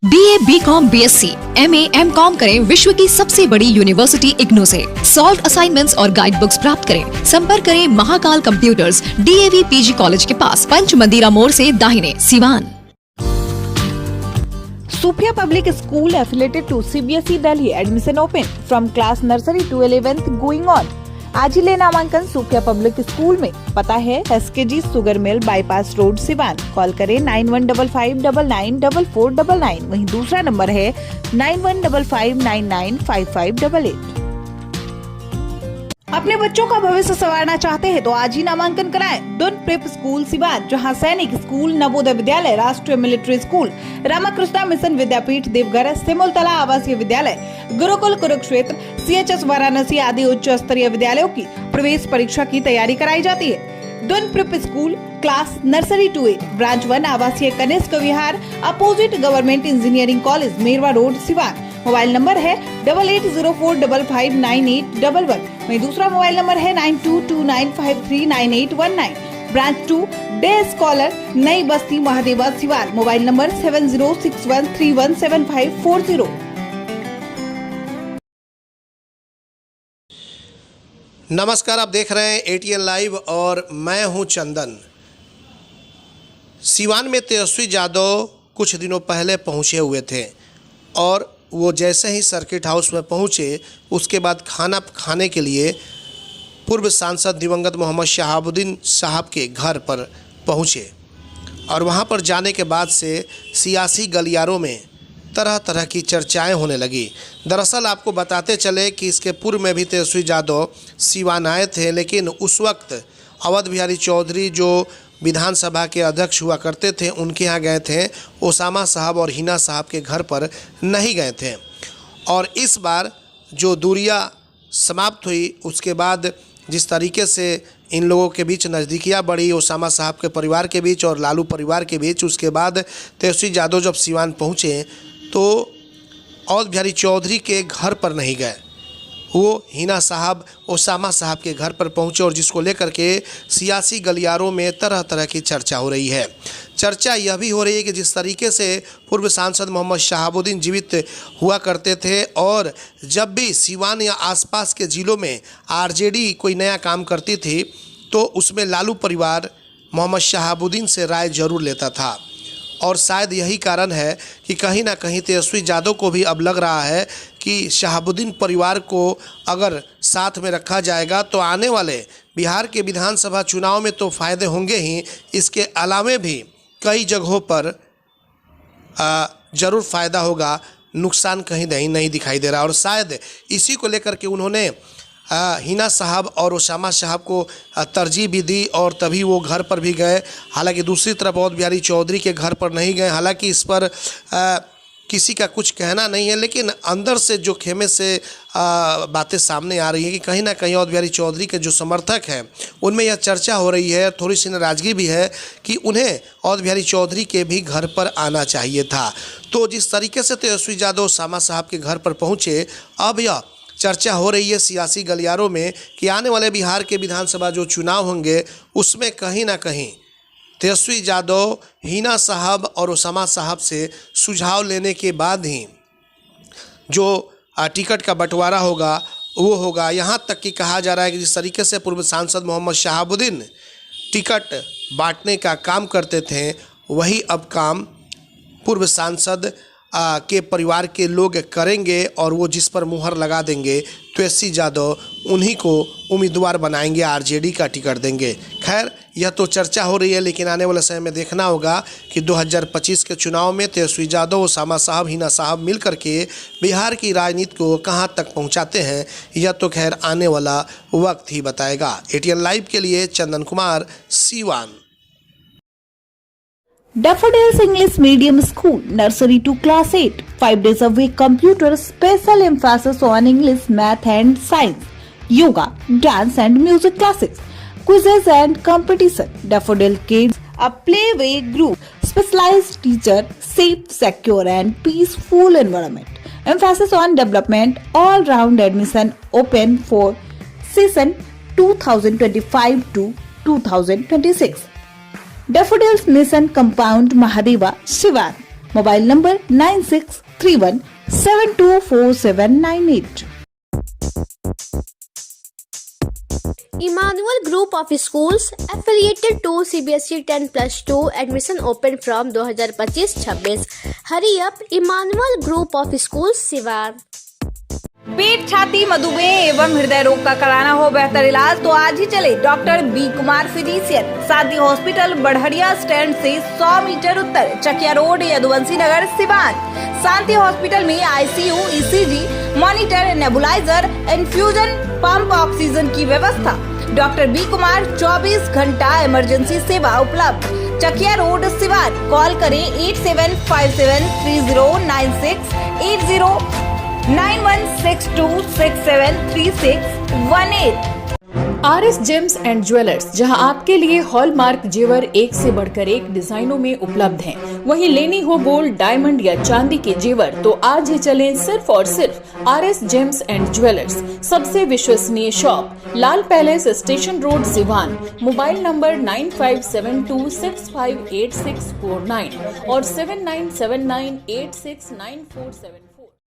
BA, BCom, BSc, MA, MCom करें विश्व की सबसे बड़ी यूनिवर्सिटी इग्नू से। सॉल्व असाइनमेंट्स और गाइड बुक्स प्राप्त करें। संपर्क करें Mahakal computers, DAV PG college के पास, पंच मंदिरा मोड़ से दाहिने, Siwan. Sophia Public School affiliated to CBSE Delhi. Admission open from class nursery to 11th going on. आज ही ले नामांकन सोफिया पब्लिक स्कूल में। पता है SKG sugar mill bypass road Siwan. Call करें 9155994499। वहीं दूसरा नंबर है 9155995588। अपने बच्चों का भविष्य संवारना चाहते हैं तो आज ही नामांकन कराएं। दुन प्रेप स्कूल सिवान, जहां सैनिक स्कूल, नवोदय विद्यालय, राष्ट्रीय मिलिट्री स्कूल, रामाकृष्णा मिशन विद्यापीठ देवघर, सिमुलतला आवासीय विद्यालय, गुरुकुल कुरुक्षेत्र, CHS वाराणसी आदि उच्च स्तरीय विद्यालयों की प्रवेश परीक्षा की तैयारी कराई जाती है। Doon prep school class nursery to 8, branch 1 आवासीय Kanishka Vihar, opposite government engineering college, Mairwa road Siwan. Mobile number है 8804559811। वहीं दूसरा मोबाइल नंबर है 9229539819। ब्रांच 2 डे स्कॉलर, नई बस्ती, महादेवा सिवान। Mobile number 7061317540। नमस्कार, आप देख रहे हैं ATN लाइव और मैं हूं चंदन। सिवान में तेजस्वी यादव कुछ दिनों पहले पहुंचे हुए थे और वो जैसे ही सर्किट हाउस में पहुंचे उसके बाद खाना खाने के लिए पूर्व सांसद दिवंगत मोहम्मद शहाबुद्दीन साहब के घर पर पहुंचे और वहां पर जाने के बाद से सियासी गलियारों में तरह तरह की चर्चाएं होने लगी। दरअसल आपको बताते चले कि इसके पूर्व में भी तेजस्वी यादव सिवान आए थे, लेकिन उस वक्त अवध बिहारी चौधरी जो विधानसभा के अध्यक्ष हुआ करते थे उनके यहाँ गए थे। ओसामा साहब और हिना साहब के घर पर नहीं गए थे। और इस बार जो दूरियां समाप्त हुई उसके बाद जिस तरीके से इन लोगों के बीच नज़दीकियाँ बढ़ी, ओसामा साहब के परिवार के बीच और लालू परिवार के बीच, उसके बाद तेजस्वी यादव जब सिवान पहुँचे तो अवध बिहारी चौधरी के घर पर नहीं गए, वो हिना साहब ओसामा साहब के घर पर पहुंचे और जिसको लेकर के सियासी गलियारों में तरह तरह की चर्चा हो रही है। चर्चा यह भी हो रही है कि जिस तरीके से पूर्व सांसद मोहम्मद शहाबुद्दीन जीवित हुआ करते थे और जब भी सिवान या आसपास के ज़िलों में RJD कोई नया काम करती थी तो उसमें लालू परिवार मोहम्मद शहाबुद्दीन से राय जरूर लेता था। और शायद यही कारण है कि कहीं ना कहीं तेजस्वी यादव को भी अब लग रहा है कि शहाबुद्दीन परिवार को अगर साथ में रखा जाएगा तो आने वाले बिहार के विधानसभा चुनाव में तो फ़ायदे होंगे ही, इसके अलावे भी कई जगहों पर ज़रूर फ़ायदा होगा, नुकसान कहीं नहीं दिखाई दे रहा। और शायद इसी को लेकर के उन्होंने हिना साहब और ओसामा साहब को तरजीह भी दी और तभी वो घर पर भी गए। हालांकि दूसरी तरफ अवध बिहारी चौधरी के घर पर नहीं गए। हालांकि इस पर किसी का कुछ कहना नहीं है, लेकिन अंदर से जो खेमे से बातें सामने आ रही है कि कहीं ना कहीं अवध बिहारी चौधरी के जो समर्थक हैं उनमें यह चर्चा हो रही है, थोड़ी सी नाराज़गी भी है कि उन्हें अवध बिहारी चौधरी के भी घर पर आना चाहिए था। तो जिस तरीके से तेजस्वी यादव ओसामा साहब के घर पर पहुँचे, अब यह चर्चा हो रही है सियासी गलियारों में कि आने वाले बिहार के विधानसभा जो चुनाव होंगे उसमें कहीं ना कहीं तेजस्वी यादव हिना साहब और ओसामा साहब से सुझाव लेने के बाद ही जो टिकट का बंटवारा होगा वो होगा। यहाँ तक कि कहा जा रहा है कि जिस तरीके से पूर्व सांसद मोहम्मद शहाबुद्दीन टिकट बांटने का काम करते थे वही अब काम पूर्व सांसद के परिवार के लोग करेंगे और वो जिस पर मुहर लगा देंगे तेजस्वी यादव उन्हीं को उम्मीदवार बनाएंगे, RJD का टिकट देंगे। खैर, यह तो चर्चा हो रही है, लेकिन आने वाले समय में देखना होगा कि 2025 के चुनाव में तेजस्वी यादव, ओसामा साहब, हिना साहब मिल करके बिहार की राजनीति को कहां तक पहुंचाते हैं, यह तो खैर आने वाला वक्त ही बताएगा। ATN लाइव के लिए Chandan Kumar, Siwan. Daffodils English Medium School, Nursery to Class 8, 5 days a week computer, special emphasis on English, Math and Science, Yoga, Dance and Music classes, quizzes and competition. Daffodil Kids, a playway group, specialized teacher, safe, secure and peaceful environment. Emphasis on development, all-round admission open for session 2025 to 2026. Daffodils Mission Compound, Mahadeva, Sivan. Mobile number 9631724798। Emmanuel Group of Schools affiliated to CBSE 10+2 admission open from 2025-26। Hurry up, Emmanuel Group of Schools, Siwan. पेट, छाती, मधुमेह एवं हृदय रोग का कराना हो बेहतर इलाज तो आज ही चले डॉक्टर बी कुमार फिजिशियन, शांति हॉस्पिटल, बढ़हरिया स्टैंड से 100 मीटर उत्तर, चकिया रोड, यदुवंशी नगर, सिवान। शांति हॉस्पिटल में ICU, ECG, monitor, nebuliser, infusion pump, oxygen की व्यवस्था। डॉक्टर बी कुमार 24 घंटा इमरजेंसी सेवा उपलब्ध। चकिया रोड, सिवान। कॉल करें 87573096, 8162673618। RS जेम्स एंड ज्वेलर्स, जहां आपके लिए हॉलमार्क जेवर एक से बढ़कर एक डिजाइनों में उपलब्ध हैं। वहीं लेनी हो गोल्ड, डायमंड या चांदी के जेवर तो आज ही चलें सिर्फ और सिर्फ RS जेम्स एंड ज्वेलर्स। सबसे विश्वसनीय shop, Lal palace, station road, Siwan. Mobile number 9572658649 और 7979869475।